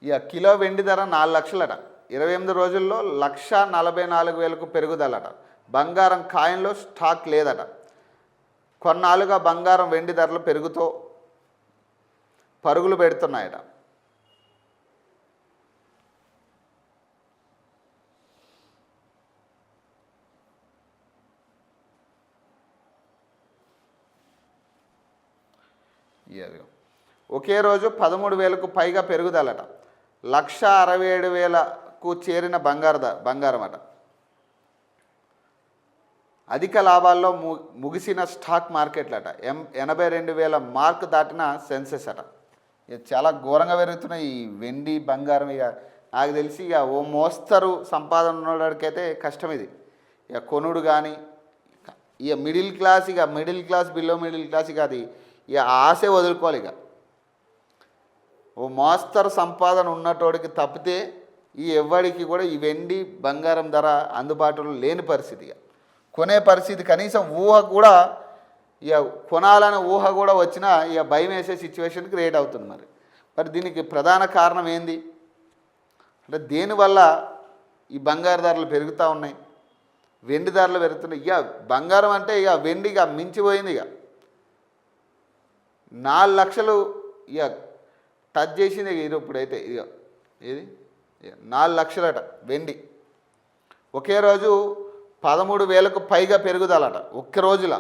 ఇక కిలో వెండి ధర 4 లక్షలట. 28 రోజుల్లో 1,44,000కు పెరుగుదలట. బంగారం కాయిన్లో స్టాక్ లేదట. కొన్నాళ్ళుగా బంగారం వెండి ధరలు పెరుగుతూ పరుగులు పెడుతున్నాయట. ఒకే రోజు 13,000కు పైగా పెరుగుదలట. 1,67,000కు చేరిన బంగారం అట. అధిక లాభాల్లో ముగిసిన స్టాక్ మార్కెట్లట. 82,000 మార్క్ దాటిన సెన్సెస్ అట. ఇక చాలా ఘోరంగా పెరుగుతున్నాయి ఈ వెండి బంగారం. ఇక నాకు తెలిసి ఇక ఓ మోస్తరు సంపాదన ఉన్నవాడికైతే కష్టం ఇది. ఇక కొనుడు కానీ ఇక middle class below middle class ఇక అది ఇక ఆశే వదులుకోవాలి. ఇక ఓ మోస్తరు సంపాదన ఉన్నటోడికి తప్పితే ఈ ఎవ్వడికి కూడా ఈ వెండి బంగారం ధర అందుబాటులో లేని పరిస్థితి. ఇక కొనే పరిస్థితి కనీసం ఊహ కూడా ఇక కొనాలనే ఊహ కూడా వచ్చినా ఇక భయం వేసే సిచ్యువేషన్ క్రియేట్ అవుతుంది. మరి దీనికి ప్రధాన కారణం ఏంది అంటే దేనివల్ల ఈ బంగారు ధరలు పెరుగుతూ ఉన్నాయి, వెండి ధరలు పెరుగుతున్నాయి. ఇక బంగారం అంటే ఇక వెండి ఇక మించిపోయింది. ఇక 4 లక్షలు ఇక టచ్ చేసింది. ఇప్పుడైతే ఇక ఏది 4 లక్షలట వెండి. ఒకే రోజు 13,000కు పైగా పెరుగుదలట ఒక్క రోజుల.